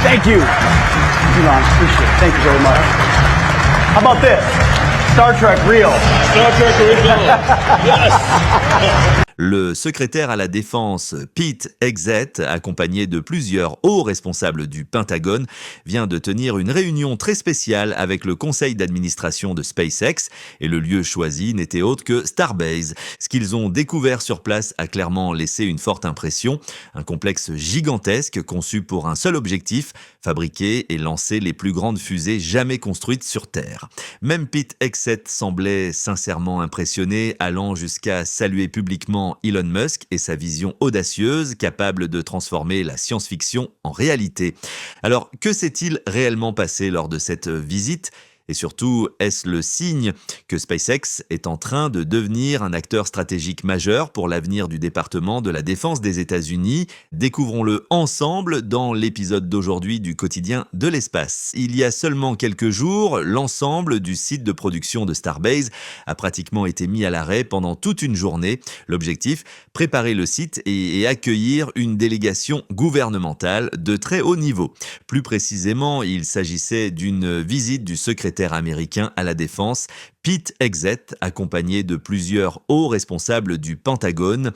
Thank you, Elon. Appreciate it. Thank you very much. How about this? Star Trek real. Star Trek original. Yes. Le secrétaire à la Défense Pete Hegseth, accompagné de plusieurs hauts responsables du Pentagone, vient de tenir une réunion très spéciale avec le conseil d'administration de SpaceX et le lieu choisi n'était autre que Starbase. Ce qu'ils ont découvert sur place a clairement laissé une forte impression, un complexe gigantesque conçu pour un seul objectif, fabriquer et lancer les plus grandes fusées jamais construites sur Terre. Même Pete Hegseth semblait sincèrement impressionné, allant jusqu'à saluer publiquement Elon Musk et sa vision audacieuse, capable de transformer la science-fiction en réalité. Alors, que s'est-il réellement passé lors de cette visite ? Et surtout, est-ce le signe que SpaceX est en train de devenir un acteur stratégique majeur pour l'avenir du département de la défense des États-Unis ? Découvrons-le ensemble dans l'épisode d'aujourd'hui du quotidien de l'espace. Il y a seulement quelques jours, l'ensemble du site de production de Starbase a pratiquement été mis à l'arrêt pendant toute une journée. L'objectif, préparer le site et accueillir une délégation gouvernementale de très haut niveau. Plus précisément, il s'agissait d'une visite du secrétaire américain à la défense, Pete Hegseth, accompagné de plusieurs hauts responsables du Pentagone.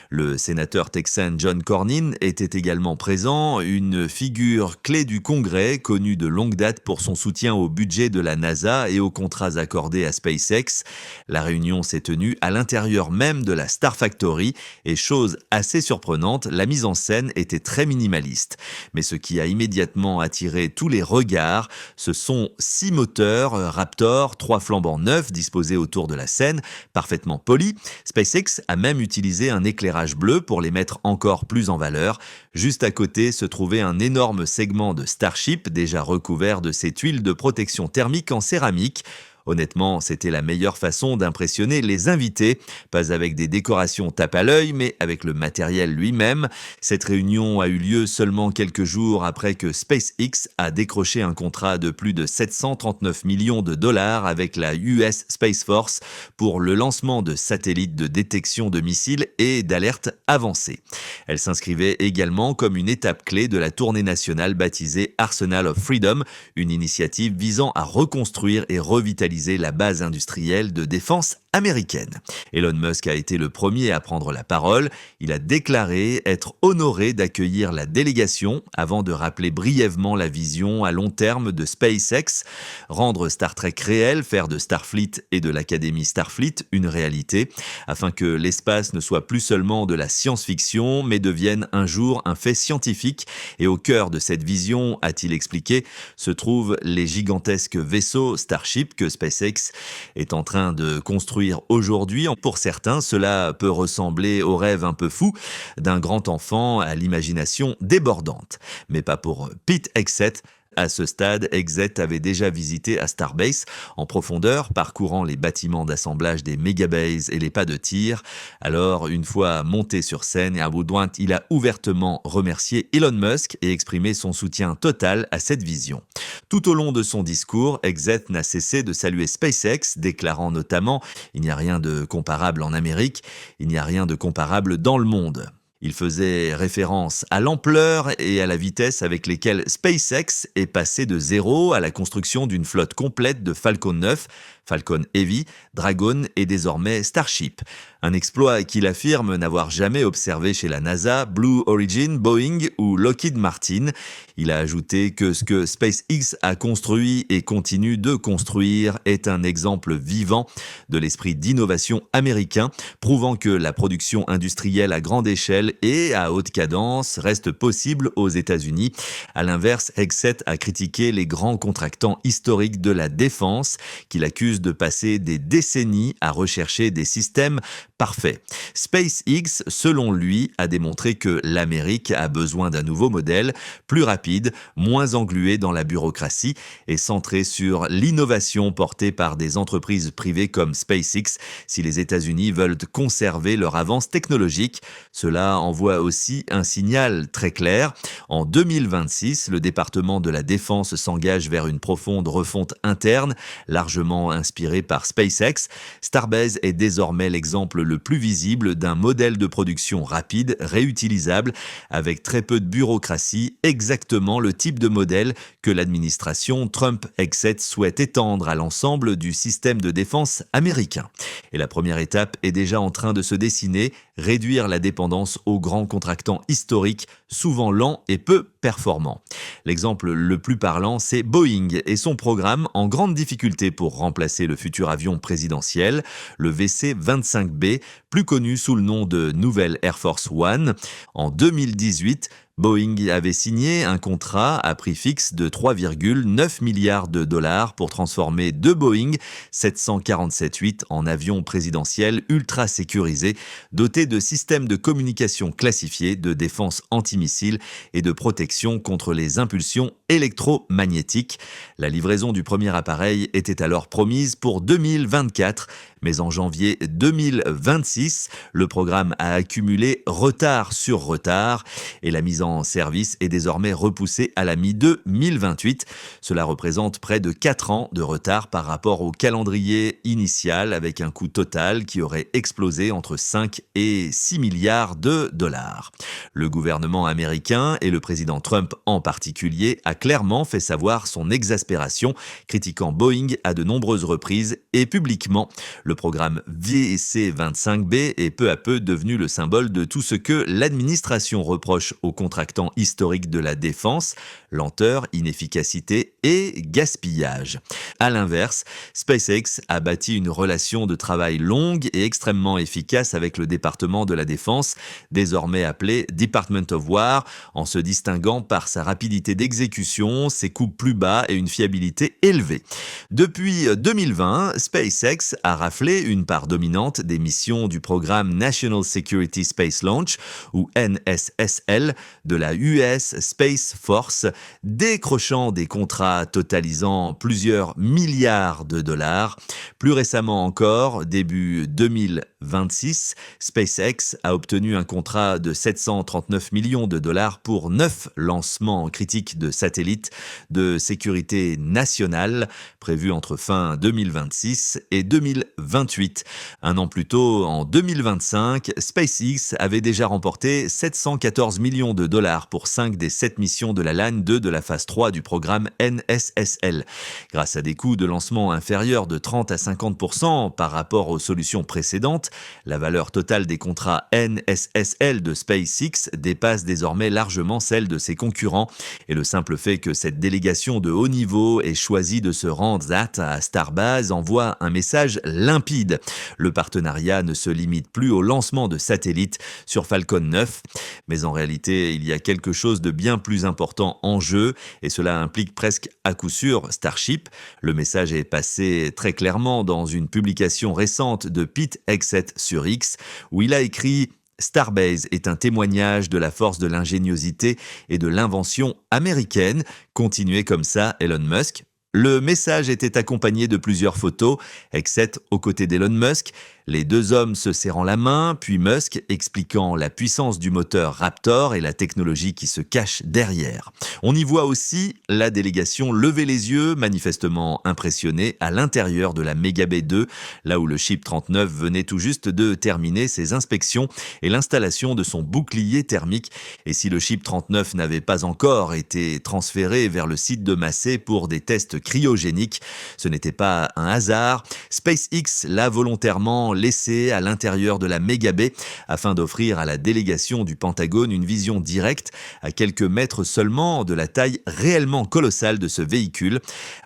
Le sénateur texan John Cornyn était également présent, une figure clé du Congrès, connue de longue date pour son soutien au budget de la NASA et aux contrats accordés à SpaceX. La réunion s'est tenue à l'intérieur même de la Star Factory et chose assez surprenante, la mise en scène était très minimaliste. Mais ce qui a immédiatement attiré tous les regards, ce sont 6 moteurs Raptor, 3 flambants neufs disposés autour de la scène, parfaitement polis. SpaceX a même utilisé un éclairage bleu pour les mettre encore plus en valeur. Juste à côté se trouvait un énorme segment de Starship déjà recouvert de ces tuiles de protection thermique en céramique. Honnêtement, c'était la meilleure façon d'impressionner les invités, pas avec des décorations tape à l'œil, mais avec le matériel lui-même. Cette réunion a eu lieu seulement quelques jours après que SpaceX a décroché un contrat de plus de 739 millions de dollars avec la US Space Force pour le lancement de satellites de détection de missiles et d'alerte avancée. Elle s'inscrivait également comme une étape clé de la tournée nationale baptisée Arsenal of Freedom, une initiative visant à reconstruire et revitaliser la base industrielle de défense américaine. Elon Musk a été le premier à prendre la parole. Il a déclaré être honoré d'accueillir la délégation avant de rappeler brièvement la vision à long terme de SpaceX, rendre Star Trek réel, faire de Starfleet et de l'Académie Starfleet une réalité, afin que l'espace ne soit plus seulement de la science-fiction, mais devienne un jour un fait scientifique. Et au cœur de cette vision, a-t-il expliqué, se trouvent les gigantesques vaisseaux Starship que SpaceX est en train de construire aujourd'hui. Pour certains, cela peut ressembler au rêve un peu fou d'un grand enfant à l'imagination débordante. Mais pas pour Pete Hegseth. À ce stade, Hegseth avait déjà visité à Starbase en profondeur, parcourant les bâtiments d'assemblage des mégabases et les pas de tir. Alors, une fois monté sur scène et à bout de doigt, il a ouvertement remercié Elon Musk et exprimé son soutien total à cette vision. Tout au long de son discours, Hegseth n'a cessé de saluer SpaceX, déclarant notamment « Il n'y a rien de comparable en Amérique, il n'y a rien de comparable dans le monde ». Il faisait référence à l'ampleur et à la vitesse avec lesquelles SpaceX est passé de zéro à la construction d'une flotte complète de Falcon 9, Falcon Heavy, Dragon et désormais Starship. Un exploit qu'il affirme n'avoir jamais observé chez la NASA, Blue Origin, Boeing ou Lockheed Martin. Il a ajouté que ce que SpaceX a construit et continue de construire est un exemple vivant de l'esprit d'innovation américain, prouvant que la production industrielle à grande échelle et à haute cadence reste possible aux États-Unis. À l'inverse, Hegseth a critiqué les grands contractants historiques de la défense qu'il accuse de passer des décennies à rechercher des systèmes parfaits. SpaceX, selon lui, a démontré que l'Amérique a besoin d'un nouveau modèle, plus rapide, moins englué dans la bureaucratie et centré sur l'innovation portée par des entreprises privées comme SpaceX si les États-Unis veulent conserver leur avance technologique. Cela envoie aussi un signal très clair. En 2026, le département de la Défense s'engage vers une profonde refonte interne, largement inspiré par SpaceX, Starbase est désormais l'exemple le plus visible d'un modèle de production rapide, réutilisable, avec très peu de bureaucratie, exactement le type de modèle que l'administration Trump-Exet souhaite étendre à l'ensemble du système de défense américain. Et la première étape est déjà en train de se dessiner, réduire la dépendance aux grands contractants historiques, souvent lents et peu performants. L'exemple le plus parlant, c'est Boeing et son programme en grande difficulté pour remplacer le futur avion présidentiel, le VC-25B, plus connu sous le nom de Nouvelle Air Force One. En 2018, Boeing avait signé un contrat à prix fixe de 3,9 milliards de dollars pour transformer deux Boeing 747-8 en avions présidentiels ultra sécurisés, dotés de systèmes de communication classifiés, de défense antimissile et de protection contre les impulsions électromagnétiques. La livraison du premier appareil était alors promise pour 2024, mais en janvier 2026, le programme a accumulé retard sur retard et la mise en service est désormais repoussée à la mi-2028. Cela représente près de 4 ans de retard par rapport au calendrier initial, avec un coût total qui aurait explosé entre 5 et 6 milliards de dollars. Le gouvernement américain, et le président Trump en particulier, a clairement fait savoir son exaspération, critiquant Boeing à de nombreuses reprises et publiquement. Le programme VC-25B est peu à peu devenu le symbole de tout ce que l'administration reproche aux contractants historiques de la défense: lenteur, inefficacité et gaspillage. À l'inverse, SpaceX a bâti une relation de travail longue et extrêmement efficace avec le département de la Défense, désormais appelé Department of War, en se distinguant par sa rapidité d'exécution, ses coûts plus bas et une fiabilité élevée. Depuis 2020, SpaceX a raflé une part dominante des missions du programme National Security Space Launch, ou NSSL, de la US Space Force, décrochant des contrats totalisant plusieurs milliards de dollars. Plus récemment encore, début 2026, SpaceX a obtenu un contrat de 739 millions de dollars pour 9 lancements critiques de satellites de sécurité nationale, prévus entre fin 2026 et 2028. Un an plus tôt, en 2025, SpaceX avait déjà remporté 714 millions de dollars pour 5 des 7 missions de la LAN 2 de la phase 3 du programme NSSL. Grâce à des coûts de lancement inférieurs de 30 à 50% par rapport aux solutions précédentes, la valeur totale des contrats NSSL de SpaceX dépasse désormais largement celle de ses concurrents, et le simple fait que cette délégation de haut niveau ait choisi de se rendre à Starbase envoie un message limpide. Le partenariat ne se limite plus au lancement de satellites sur Falcon 9, mais en réalité, il y a quelque chose de bien plus important en jeu, et cela implique presque à coup sûr Starship. Le message est passé très clairement dans une publication récente de Pete Hegseth sur X, où il a écrit: Starbase est un témoignage de la force de l'ingéniosité et de l'invention américaine. Continuez comme ça, Elon Musk. Le message était accompagné de plusieurs photos, Hegseth aux côtés d'Elon Musk, les deux hommes se serrant la main, puis Musk expliquant la puissance du moteur Raptor et la technologie qui se cache derrière. On y voit aussi la délégation lever les yeux, manifestement impressionnée, à l'intérieur de la Megabay 2, là où le Ship 39 venait tout juste de terminer ses inspections et l'installation de son bouclier thermique. Et si le Ship 39 n'avait pas encore été transféré vers le site de Massey pour des tests cryogéniques, ce n'était pas un hasard. SpaceX l'a volontairement laissé à l'intérieur de la Megabay afin d'offrir à la délégation du Pentagone une vision directe à quelques mètres seulement de la taille réellement colossale de ce véhicule.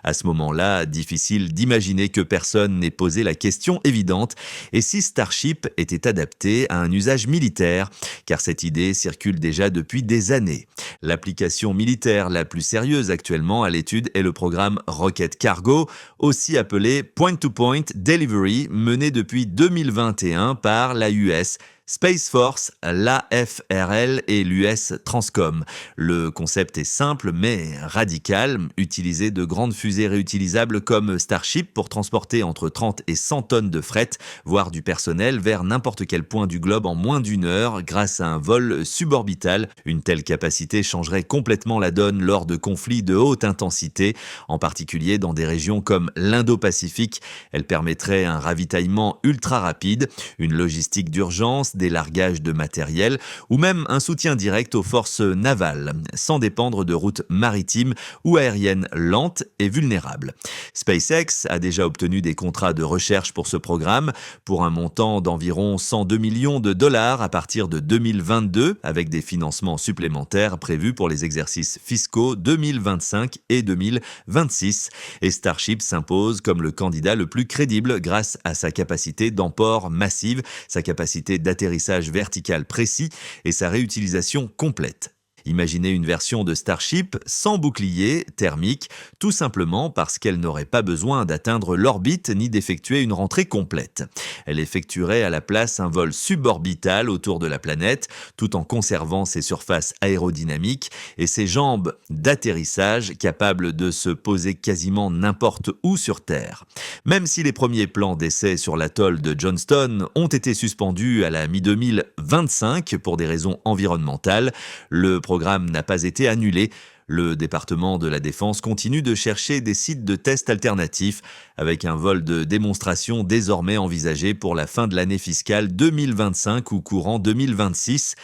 À ce moment-là, difficile d'imaginer que personne n'ait posé la question évidente: et si Starship était adapté à un usage militaire? Car cette idée circule déjà depuis des années. L'application militaire la plus sérieuse actuellement à l'étude est le programme Rocket Cargo, aussi appelé Point-to-Point Delivery, mené depuis 2021 par la US Space Force, l'AFRL et l'US Transcom. Le concept est simple mais radical. Utiliser de grandes fusées réutilisables comme Starship pour transporter entre 30 et 100 tonnes de fret, voire du personnel, vers n'importe quel point du globe en moins d'une heure grâce à un vol suborbital. Une telle capacité changerait complètement la donne lors de conflits de haute intensité, en particulier dans des régions comme l'Indo-Pacifique. Elle permettrait un ravitaillement ultra rapide, une logistique d'urgence, des largages de matériel ou même un soutien direct aux forces navales, sans dépendre de routes maritimes ou aériennes lentes et vulnérables. SpaceX a déjà obtenu des contrats de recherche pour ce programme pour un montant d'environ 102 millions de dollars à partir de 2022, avec des financements supplémentaires prévus pour les exercices fiscaux 2025 et 2026. Et Starship s'impose comme le candidat le plus crédible grâce à sa capacité d'emport massive, sa capacité d'atterrissage vertical précis et sa réutilisation complète. Imaginez une version de Starship sans bouclier thermique, tout simplement parce qu'elle n'aurait pas besoin d'atteindre l'orbite ni d'effectuer une rentrée complète. Elle effectuerait à la place un vol suborbital autour de la planète, tout en conservant ses surfaces aérodynamiques et ses jambes d'atterrissage capables de se poser quasiment n'importe où sur Terre. Même si les premiers plans d'essai sur l'atoll de Johnston ont été suspendus à la mi-2025 pour des raisons environnementales, le programme n'a pas été annulé. Le département de la Défense continue de chercher des sites de tests alternatifs avec un vol de démonstration désormais envisagé pour la fin de l'année fiscale 2025 ou courant 2026.